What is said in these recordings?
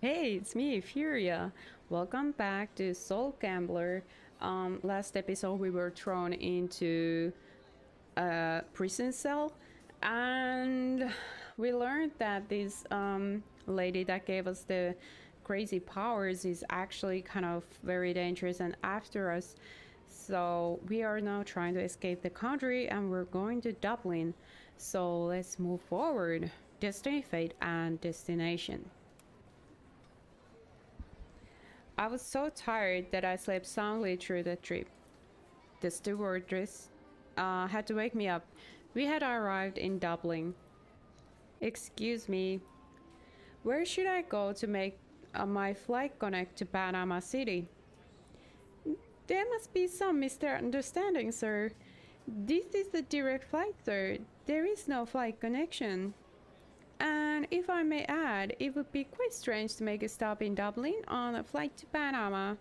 Hey, it's me, Furia. Welcome back to Soul Gambler. Last episode we were thrown into a prison cell, and we learned that this lady that gave us the crazy powers is actually kind of very dangerous and after us. So we are now trying to escape the country, and we're going to Dublin. So let's move forward. Destiny, fate, and destination. I was so tired that I slept soundly through the trip. The stewardess had to wake me up. We had arrived in Dublin. Excuse me, where should I go to make my flight connect to Panama City? There must be some misunderstanding, sir. This is the direct flight, sir. There is no flight connection. And if I may add, it would be quite strange to make a stop in Dublin on a flight to Panama.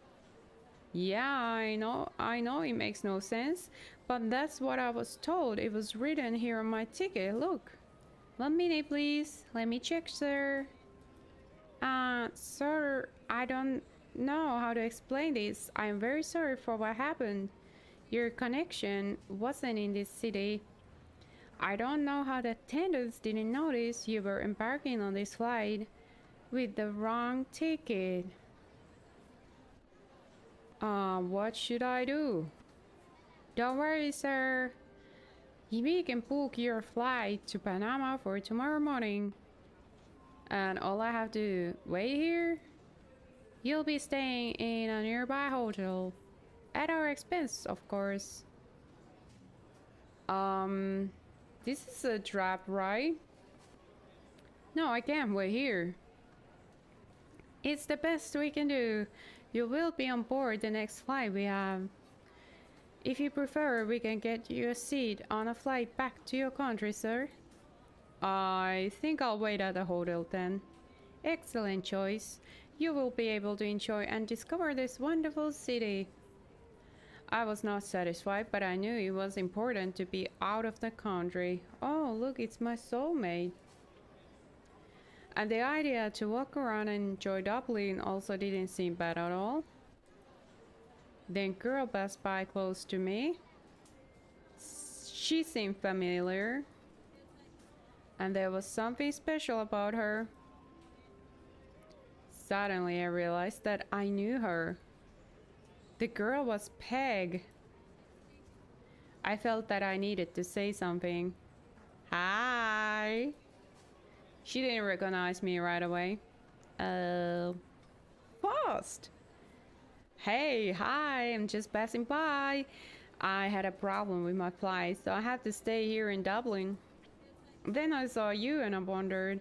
Yeah, I know it makes no sense, but that's what I was told. It was written here on my ticket, look. 1 minute, please. Let me check, sir. Sir, I don't know how to explain this. I'm very sorry for what happened. Your connection wasn't in this city. I don't know how the attendants didn't notice you were embarking on this flight with the wrong ticket. What should I do? Don't worry, sir. We can book your flight to Panama for tomorrow morning. And all I have to wait here? You'll be staying in a nearby hotel. At our expense, of course. This is a trap, right? No, I can't wait here. It's the best we can do. You will be on board the next flight we have. If you prefer, we can get you a seat on a flight back to your country, sir. I think I'll wait at the hotel then. Excellent choice. You will be able to enjoy and discover this wonderful city. I was not satisfied, but I knew it was important to be out of the country. Oh, look, it's my soulmate. And the idea to walk around and enjoy Dublin also didn't seem bad at all. Then girl passed by close to me. She seemed familiar. And there was something special about her. Suddenly I realized that I knew her. The girl was Peg. I felt that I needed to say something. Hi. She didn't recognize me right away. Faust. Hey, hi, I'm just passing by. I had a problem with my flight, so I had to stay here in Dublin. Then I saw you and I wondered.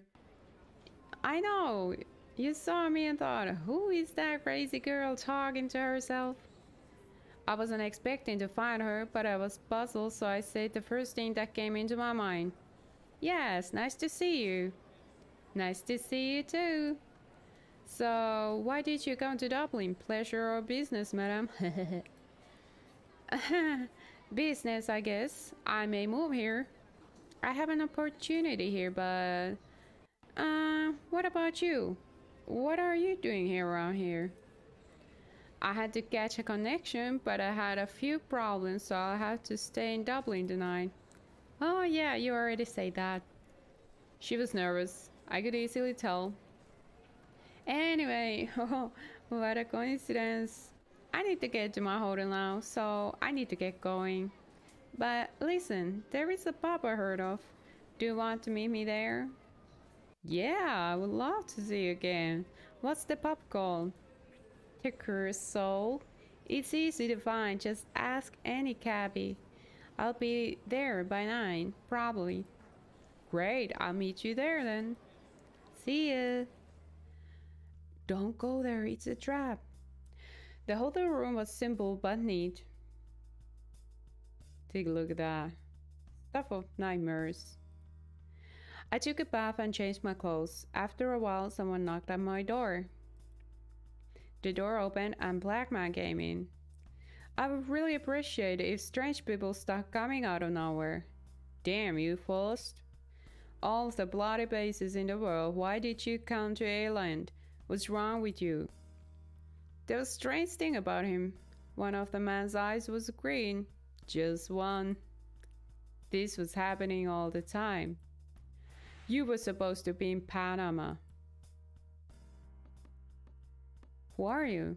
I know, you saw me and thought, who is that crazy girl talking to herself? I wasn't expecting to find her, but I was puzzled, so I said the first thing that came into my mind. Yes, nice to see you. Nice to see you too. So, why did you come to Dublin? Pleasure or business, madam? Business, I guess. I may move here. I have an opportunity here, but... what about you? What are you doing here around here? I had to catch a connection, but I had a few problems, so I'll have to stay in Dublin tonight. Oh yeah, you already said that. She was nervous. I could easily tell. Anyway, what a coincidence. I need to get to my hotel now, so I need to get going. But listen, there is a pub I heard of. Do you want to meet me there? Yeah, I would love to see you again. What's the pub called? Ticker Soul. It's easy to find, just ask any cabbie. I'll be there by 9, probably. Great, I'll meet you there then. See ya. Don't go there, it's a trap. The hotel room was simple but neat. Take a look at that. Stuff of nightmares. I took a bath and changed my clothes. After a while, someone knocked at my door. The door opened and Black Man came in. I would really appreciate it if strange people stopped coming out of nowhere. Damn you, Faust. All of the bloody bases in the world, why did you come to Ireland? What's wrong with you? There was a strange thing about him. One of the man's eyes was green. Just one. This was happening all the time. You were supposed to be in Panama. Who are you?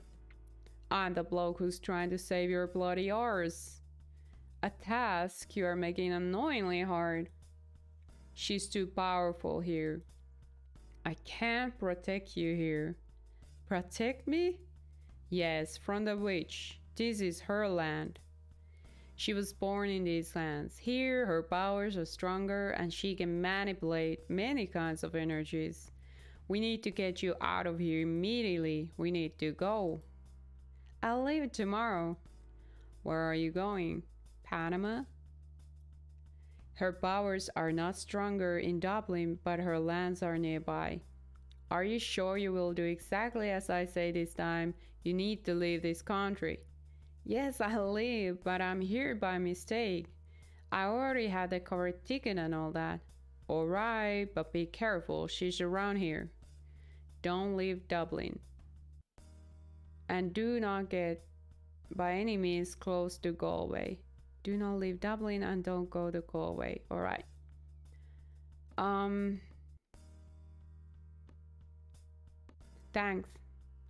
I'm the bloke who's trying to save your bloody arse. A task you are making annoyingly hard. She's too powerful here. I can't protect you here. Protect me? Yes, from the witch. This is her land. She was born in these lands. Here, her powers are stronger and she can manipulate many kinds of energies. We need to get you out of here immediately. We need to go. I'll leave tomorrow. Where are you going? Panama? Her powers are not stronger in Dublin, but her lands are nearby. Are you sure you will do exactly as I say this time? You need to leave this country. Yes, I'll leave, but I'm here by mistake. I already had the correct ticket and all that. Alright, but be careful, she's around here. Don't leave Dublin. And do not get by any means close to Galway. Do not leave Dublin and don't go to Galway. Alright. Thanks.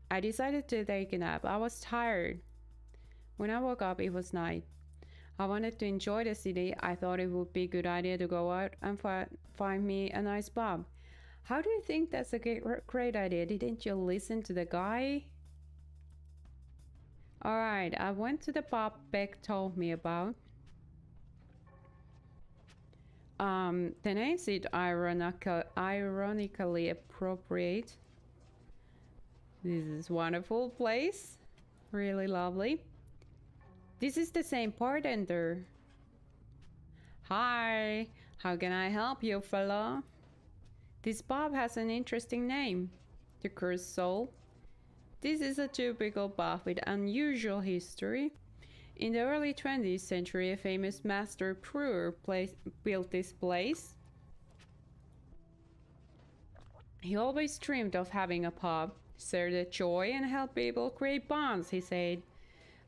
I decided to take a nap. I was tired. When I woke up, it was night. I wanted to enjoy the city. I thought it would be a good idea to go out and find me a nice pub. How do you think that's a great idea? Didn't you listen to the guy? Alright, I went to the pub Beck told me about. The name seemed ironically appropriate. This is a wonderful place. Really lovely. This is the same bartender. Hi, how can I help you, fella? This pub has an interesting name. The Cursed Soul. This is a typical pub with unusual history. In the early 20th century, a famous master brewer built this place. He always dreamed of having a pub, share the joy and help people create bonds, he said.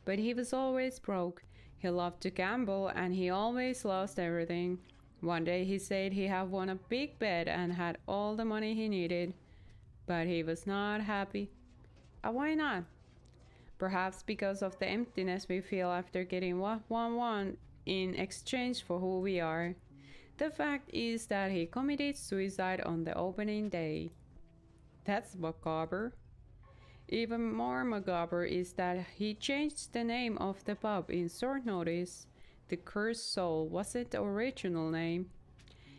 But he was always broke. He loved to gamble and he always lost everything. One day he said he had won a big bet and had all the money he needed. But he was not happy. Why not? Perhaps because of the emptiness we feel after getting what one won in exchange for who we are. The fact is that he committed suicide on the opening day. That's macabre. Even more macabre is that he changed the name of the pub in short notice. The Cursed Soul wasn't the original name.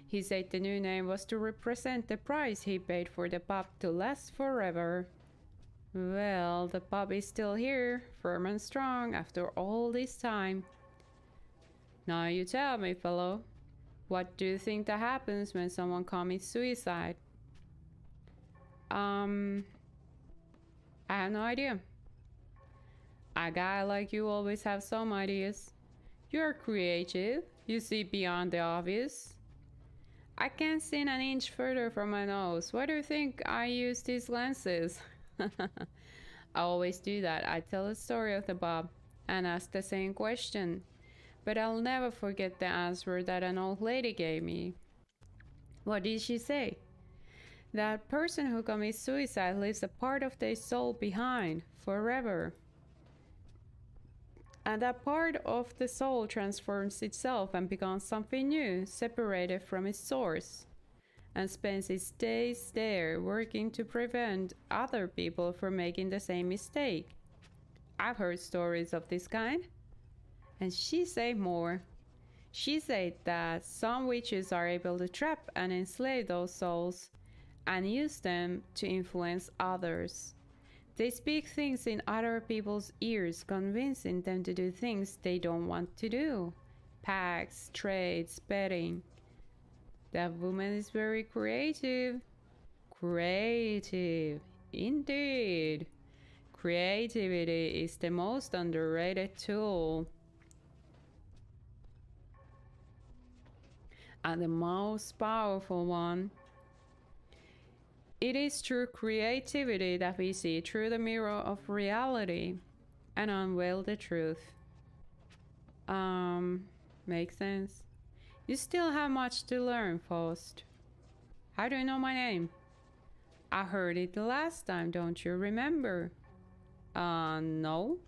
He said the new name was to represent the price he paid for the pub to last forever. Well, the pub is still here, firm and strong after all this time. Now you tell me, fellow, what do you think that happens when someone commits suicide? I have no idea. A guy like you always have some ideas. You're creative. You see beyond the obvious. I can't see an inch further from my nose. Why do you think I use these lenses? I always do that. I tell a story of the pub and ask the same question. But I'll never forget the answer that an old lady gave me. What did she say? That person who commits suicide leaves a part of their soul behind forever. And that part of the soul transforms itself and becomes something new, separated from its source, and spends its days there working to prevent other people from making the same mistake. I've heard stories of this kind. And she said more. She said that some witches are able to trap and enslave those souls and use them to influence others. They speak things in other people's ears, convincing them to do things they don't want to do. Pacts, trades, betting. That woman is very creative. Creative, indeed. Creativity is the most underrated tool. And the most powerful one. It is through creativity that we see through the mirror of reality and unveil the truth. Makes sense. You still have much to learn, Faust. How do you know my name? I heard it the last time, don't you remember? No.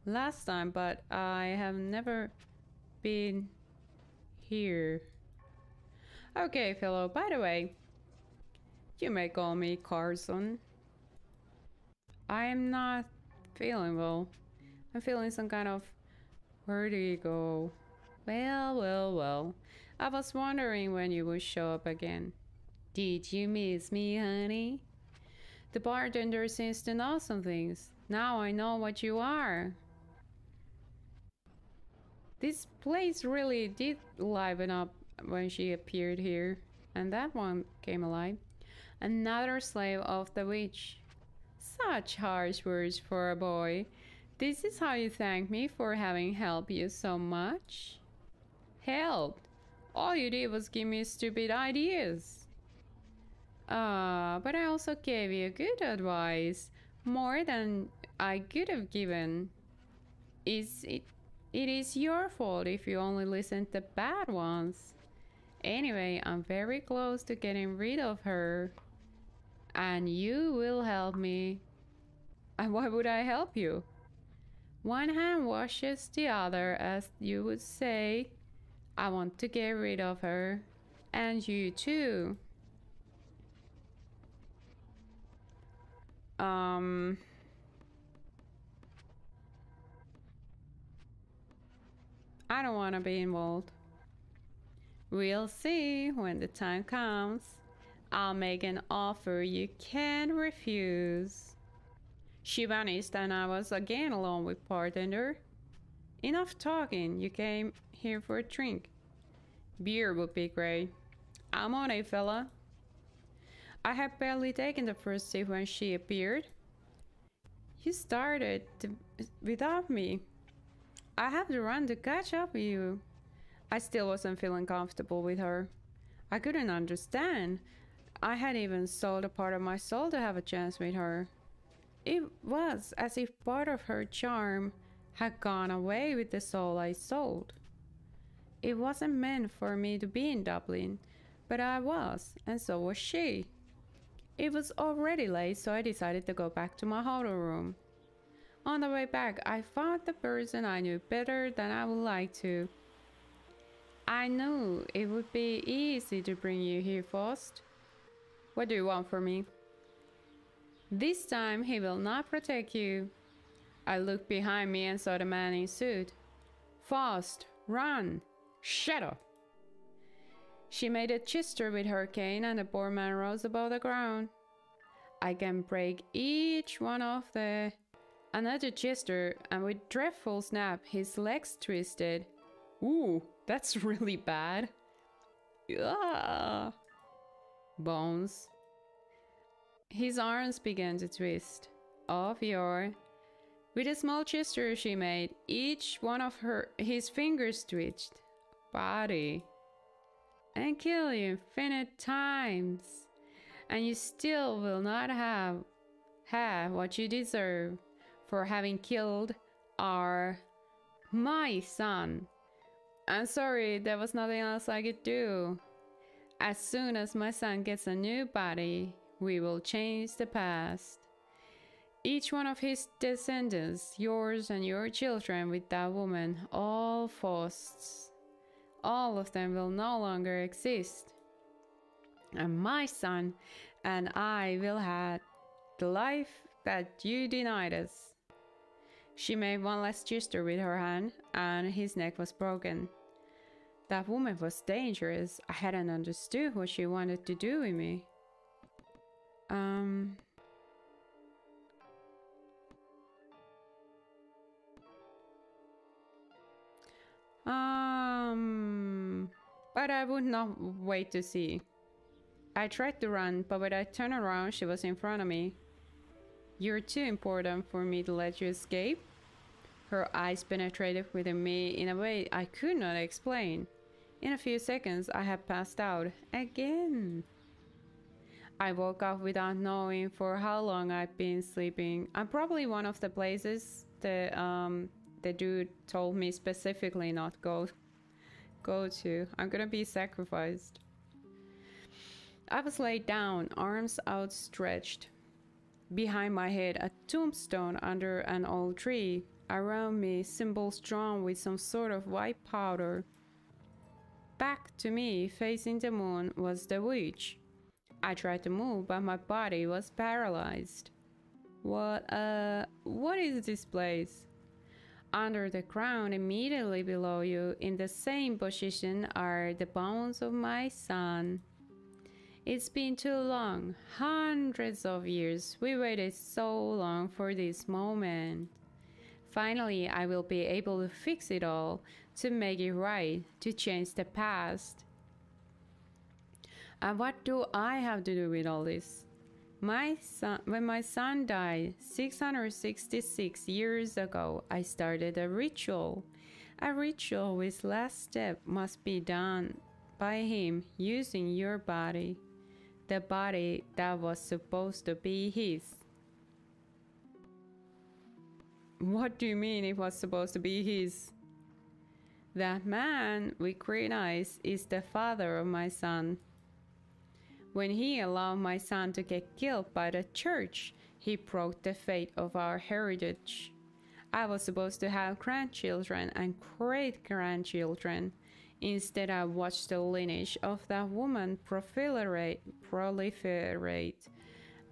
Last time, but I have never been here. Okay, fellow, by the way, you may call me Carson. I am not feeling well. I'm feeling some kind of vertigo. Well. I was wondering when you would show up again. Did you miss me, honey? The bartender seems to know some things. Now I know what you are. This place really did liven up when she appeared here. And that one came alive. Another slave of the witch. Such harsh words for a boy. This is how you thank me for having helped you so much? Helped? All you did was give me stupid ideas. But I also gave you good advice. More than I could have given. It is your fault if you only listen to bad ones. Anyway, I'm very close to getting rid of her. And you will help me. And why would I help you? One hand washes the other, as you would say. I want to get rid of her. And you too. I don't want to be involved. We'll see when the time comes. I'll make an offer you can't refuse. She vanished and I was again alone with bartender. Enough talking, you came here for a drink. Beer would be great. I'm on it, fella. I had barely taken the first sip when she appeared. You started without me. I have to run to catch up with you. I still wasn't feeling comfortable with her. I couldn't understand. I had even sold a part of my soul to have a chance with her. It was as if part of her charm had gone away with the soul I sold. It wasn't meant for me to be in Dublin, but I was, and so was she. It was already late, so I decided to go back to my hotel room. On the way back, I found the person I knew better than I would like to. I knew it would be easy to bring you here, Faust. What do you want from me? This time he will not protect you. I looked behind me and saw the man in suit. Faust, run! Shut up! She made a gesture with her cane and the poor man rose above the ground. I can break each one of the... Another gesture, and with dreadful snap, his legs twisted. Ooh, that's really bad. Ah. Bones. His arms began to twist. Off your... With a small gesture she made, each one of his fingers twitched. Body. And kill you infinite times. And you still will not have what you deserve for having killed my son. I'm sorry, there was nothing else I could do. As soon as my son gets a new body, we will change the past. Each one of his descendants, yours and your children with that woman, all Fausts, all of them will no longer exist. And my son and I will have the life that you denied us. She made one last gesture with her hand, and his neck was broken. That woman was dangerous. I hadn't understood what she wanted to do with me. But I would not wait to see. I tried to run, but when I turned around, she was in front of me. You're too important for me to let you escape. Her eyes penetrated within me in a way I could not explain. In a few seconds, I had passed out again. I woke up without knowing for how long I've been sleeping. I'm probably one of the places that the dude told me specifically not go to. I'm gonna be sacrificed. I was laid down, arms outstretched. Behind my head, a tombstone under an old tree. Around me, symbols drawn with some sort of white powder. Back to me, facing the moon, was the witch. I tried to move, but my body was paralyzed. What is this place? Under the ground, immediately below you, in the same position, are the bones of my son. It's been too long, hundreds of years. We waited so long for this moment. Finally, I will be able to fix it all, to make it right, to change the past. And what do I have to do with all this? When my son died 666 years ago, I started a ritual. A ritual whose last step must be done by him using your body. The body that was supposed to be his. What do you mean it was supposed to be his? That man with green eyes is the father of my son. When he allowed my son to get killed by the church, he broke the fate of our heritage. I was supposed to have grandchildren and great-grandchildren. Instead, I watched the lineage of that woman proliferate.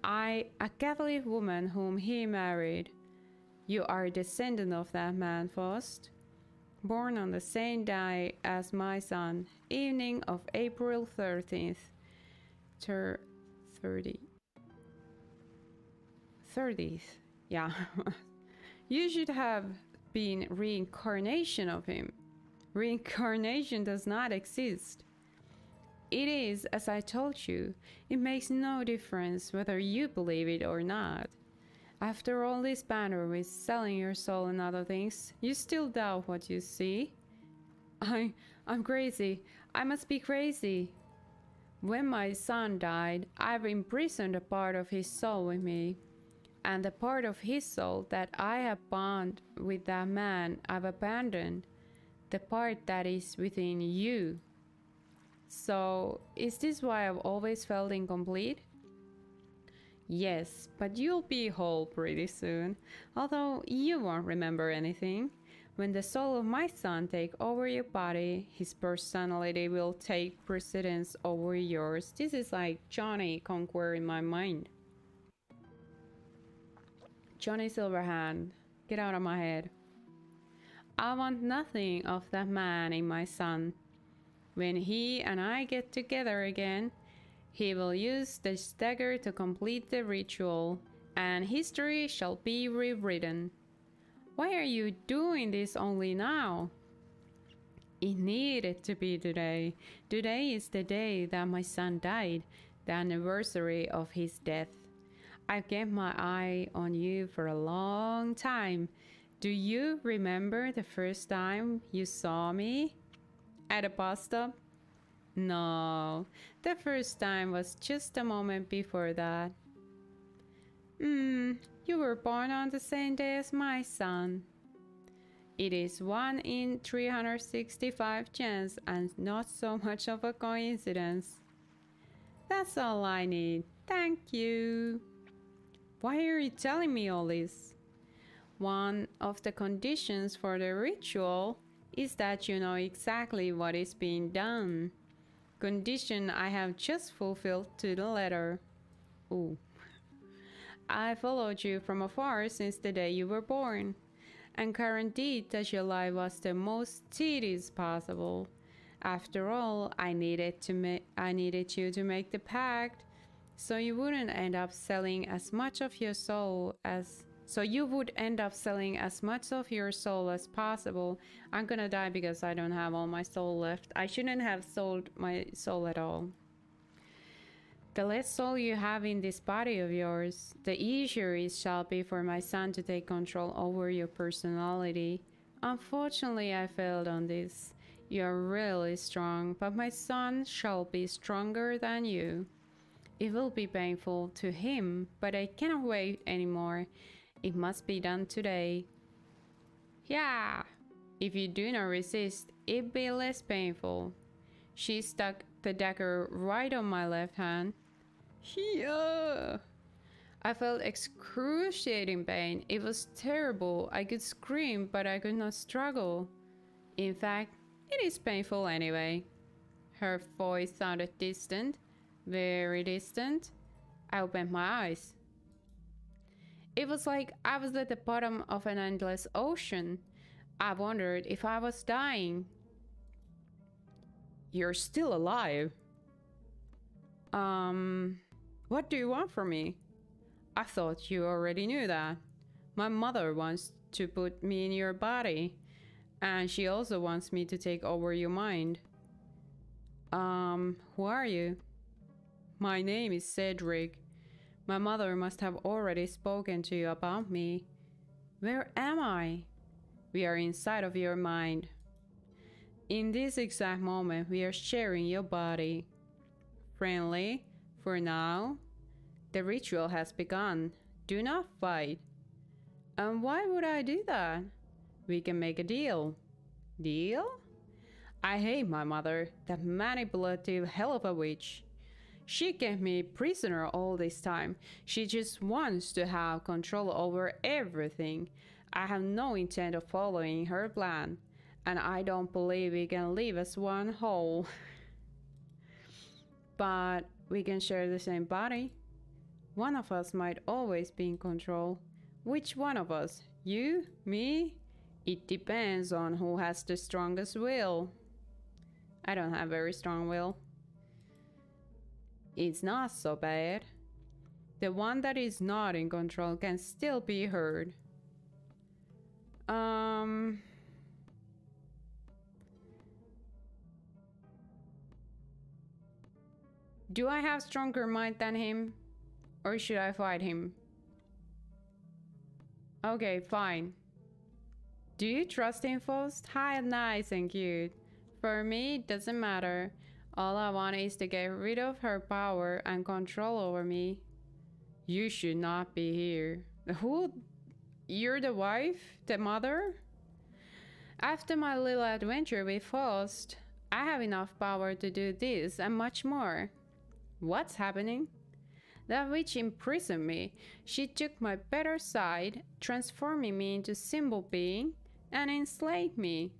A Catholic woman whom he married. You are a descendant of that man, Faust. Born on the same day as my son, evening of April 13th. 30th. Yeah. You should have been reincarnation of him. Reincarnation does not exist. It is, as I told you, it makes no difference whether you believe it or not. After all this banter with selling your soul and other things, you still doubt what you see? I'm crazy. I must be crazy. When my son died, I've imprisoned a part of his soul with me. And the part of his soul that I have bound with that man I've abandoned. The part that is within you. So, is this why I've always felt incomplete? Yes, but you'll be whole pretty soon. Although you won't remember anything. When the soul of my son takes over your body, his personality will take precedence over yours. This is like Johnny Conquer in my mind. Johnny Silverhand, get out of my head. I want nothing of that man in my son. When he and I get together again, he will use the dagger to complete the ritual, and history shall be rewritten. Why are you doing this only now? It needed to be today. Today is the day that my son died, the anniversary of his death. I've kept my eye on you for a long time. Do you remember the first time you saw me? At a bus stop? No, the first time was just a moment before that. You were born on the same day as my son. It is 1 in 365 chance and not so much of a coincidence. That's all I need. Thank you. Why are you telling me all this? One of the conditions for the ritual is that you know exactly what is being done. Condition I have just fulfilled to the letter. Ooh. I followed you from afar since the day you were born, and guaranteed that your life was the most tedious possible. After all, I needed you to make the pact, so you wouldn't end up selling as much of your soul as possible. I'm gonna die because I don't have all my soul left. I shouldn't have sold my soul at all. The less soul you have in this body of yours, the easier it shall be for my son to take control over your personality. Unfortunately, I failed on this. You are really strong, but my son shall be stronger than you. It will be painful to him, but I cannot wait anymore. It must be done today. Yeah, if you do not resist, it'll be less painful. She stuck the dagger right on my left hand. Yeah. I felt excruciating pain. It was terrible. I could scream, but I could not struggle. In fact, it is painful anyway. Her voice sounded distant, very distant. I opened my eyes. It was like I was at the bottom of an endless ocean. I wondered if I was dying. You're still alive. What do you want from me? I thought you already knew that. My mother wants to put me in your body, and she also wants me to take over your mind. Who are you? My name is Cedric. My mother must have already spoken to you about me. Where am I? We are inside of your mind. In this exact moment, we are sharing your body. Friendly, for now. The ritual has begun. Do not fight. And why would I do that? We can make a deal. Deal? I hate my mother, that manipulative hell of a witch. She kept me prisoner all this time. She just wants to have control over everything. I have no intent of following her plan, and I don't believe we can live as one whole. But we can share the same body. One of us might always be in control. Which one of us? You? Me? It depends on who has the strongest will. I don't have very strong will. It's not so bad. The one that is not in control can still be heard. Do I have stronger mind than him? Or should I fight him? Okay, fine. Do you trust him, Faust? Hi, nice and cute. For me, it doesn't matter. All I want is to get rid of her power and control over me. You should not be here. Who? You're the wife? The mother? After my little adventure with Faust, I have enough power to do this and much more. What's happening? That witch imprisoned me. She took my better side, transforming me into a simple being, and enslaved me.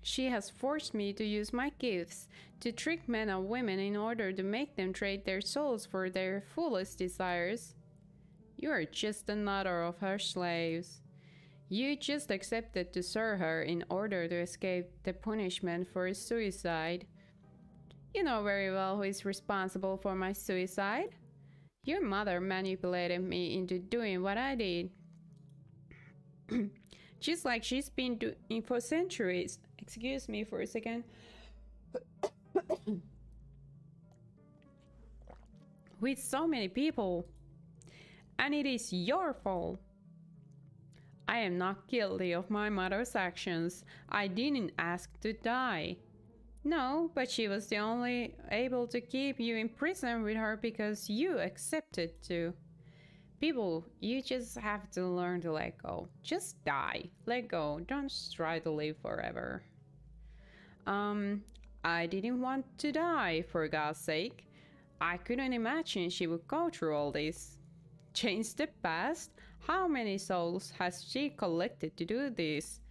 She has forced me to use my gifts to trick men and women in order to make them trade their souls for their foolish desires. You are just another of her slaves. You just accepted to serve her in order to escape the punishment for suicide. You know very well who is responsible for my suicide. Your mother manipulated me into doing what I did. Just like she's been doing for centuries. Excuse me for a second. With so many people. And it is your fault. I am not guilty of my mother's actions. I didn't ask to die. No, but she was the only able to keep you in prison with her because you accepted to. People, you just have to learn to let go. Just die. Let go. Don't try to live forever. I didn't want to die, for God's sake. I couldn't imagine she would go through all this. Change the past? How many souls has she collected to do this?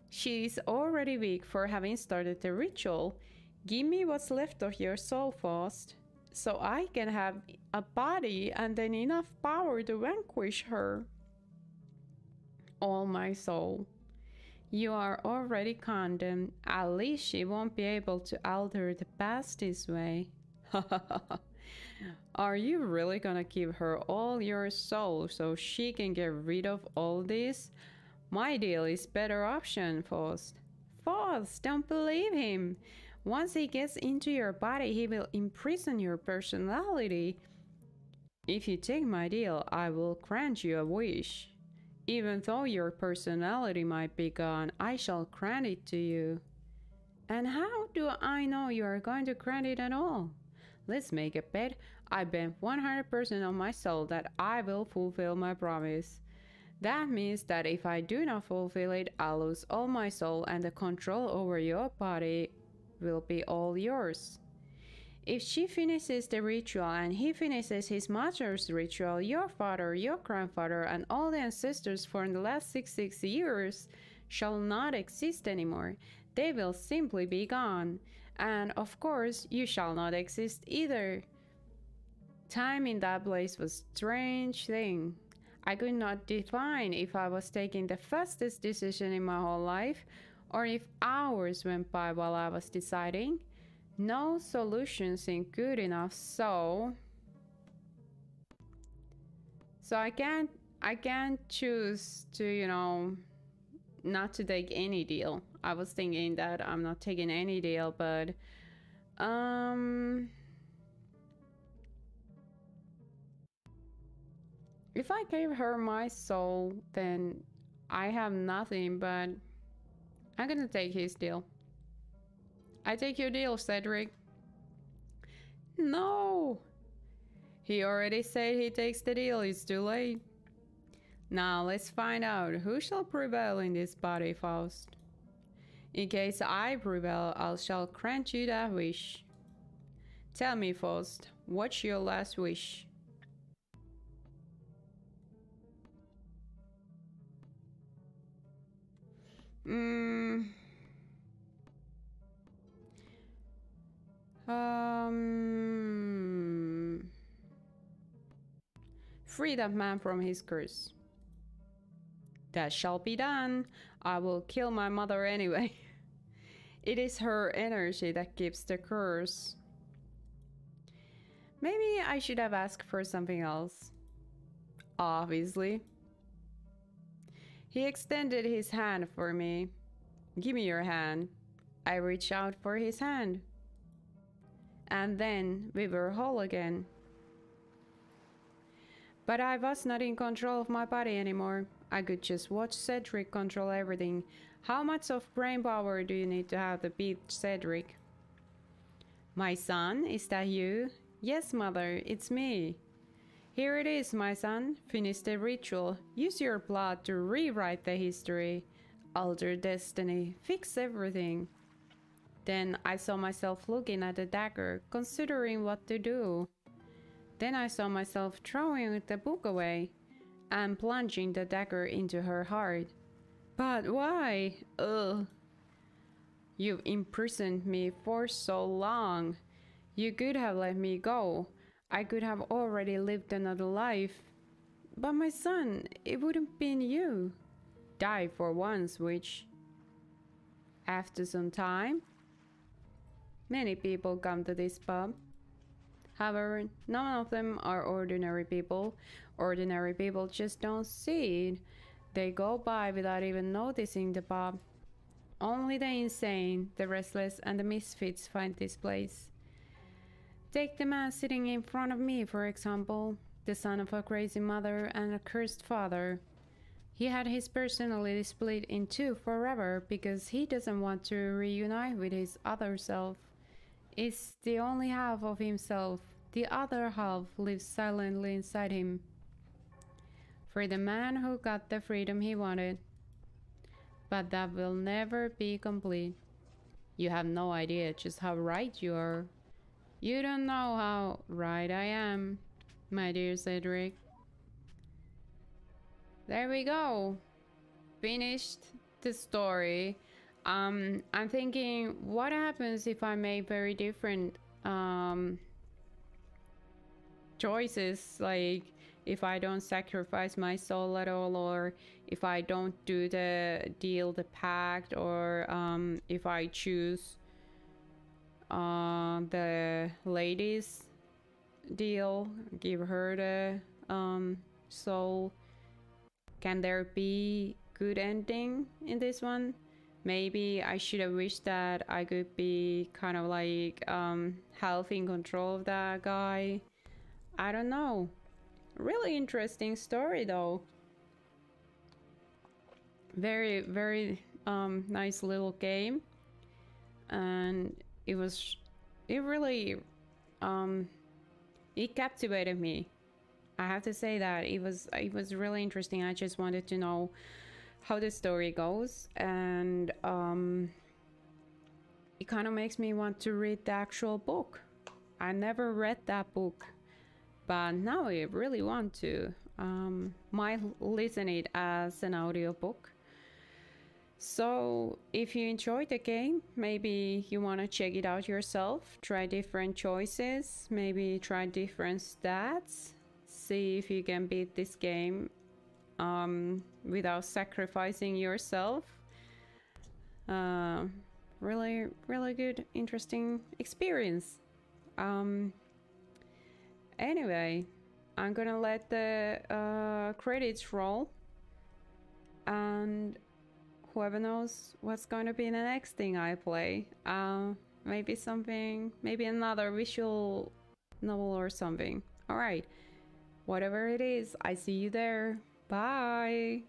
She is already weak for having started the ritual. Give me what's left of your soul, Faust, so I can have a body and then enough power to vanquish her. All my soul. You are already condemned. At least she won't be able to alter the past this way. Are you really gonna give her all your soul so she can get rid of all this? My deal is better option, Faust. Faust, don't believe him. Once he gets into your body, he will imprison your personality. If you take my deal, I will grant you a wish. Even though your personality might be gone, I shall grant it to you. And how do I know you are going to grant it at all? Let's make a bet. I bet 100% on my soul that I will fulfill my promise. That means that if I do not fulfill it, I'll lose all my soul and the control over your body will be all yours. If she finishes the ritual and he finishes his mother's ritual, your father, your grandfather, and all the ancestors for the last 66 years shall not exist anymore. They will simply be gone. And of course, you shall not exist either. Time in that place was a strange thing. I could not define if I was taking the fastest decision in my whole life or if hours went by while I was deciding. No solution seemed good enough, so I can't choose to, not to take any deal. I was thinking that I'm not taking any deal, but if I gave her my soul, then I have nothing, but I'm gonna take his deal. I take your deal, Cedric. No! He already said he takes the deal, it's too late. Now let's find out who shall prevail in this body, Faust. In case I prevail, I shall grant you that wish. Tell me, Faust, what's your last wish? Free that man from his curse. That shall be done. I will kill my mother anyway. It is her energy that keeps the curse. Maybe I should have asked for something else. Obviously. He extended his hand for me. Give me your hand. I reached out for his hand. And then we were whole again. But I was not in control of my body anymore. I could just watch Cedric control everything. How much of brain power do you need to have to beat Cedric? My son, is that you? Yes, mother, it's me. Here it is, my son. Finish the ritual. Use your blood to rewrite the history. Alter destiny. Fix everything. Then I saw myself looking at the dagger, considering what to do. Then I saw myself throwing the book away and plunging the dagger into her heart. But why? Ugh. You've imprisoned me for so long. You could have let me go. I could have already lived another life. But my son, it wouldn't been you. Die for once, which... After some time, many people come to this pub. However, none of them are ordinary people. Ordinary people just don't see it. They go by without even noticing the pub. Only the insane, the restless, and the misfits find this place. Take the man sitting in front of me, for example, the son of a crazy mother and a cursed father. He had his personality split in two forever because he doesn't want to reunite with his other self. It's the only half of himself. The other half lives silently inside him. For the man who got the freedom he wanted. But that will never be complete. You have no idea just how right you are. You don't know how right I am, my dear Cedric. There we go. Finished the story. I'm thinking, what happens if I make very different choices, like if I don't sacrifice my soul at all, or if I don't do the deal, the pact, or if I choose the lady's deal, give her the soul. Can there be good ending in this one? Maybe I should have wished that I could be kind of like half in control of that guy. I don't know. Really interesting story though. Very, very nice little game. And it really it captivated me. I have to say that it was really interesting. I just wanted to know how the story goes, and it kind of makes me want to read the actual book. I never read that book, but now I really want to. Might listen it as an audiobook. So if you enjoyed the game, maybe you want to check it out yourself, try different choices, maybe try different stats, see if you can beat this game without sacrificing yourself. Really, really good, interesting experience. Anyway, I'm gonna let the credits roll, and whoever knows what's going to be the next thing I play. Maybe something, maybe another visual novel or something. All right, whatever it is, I see you there. Bye.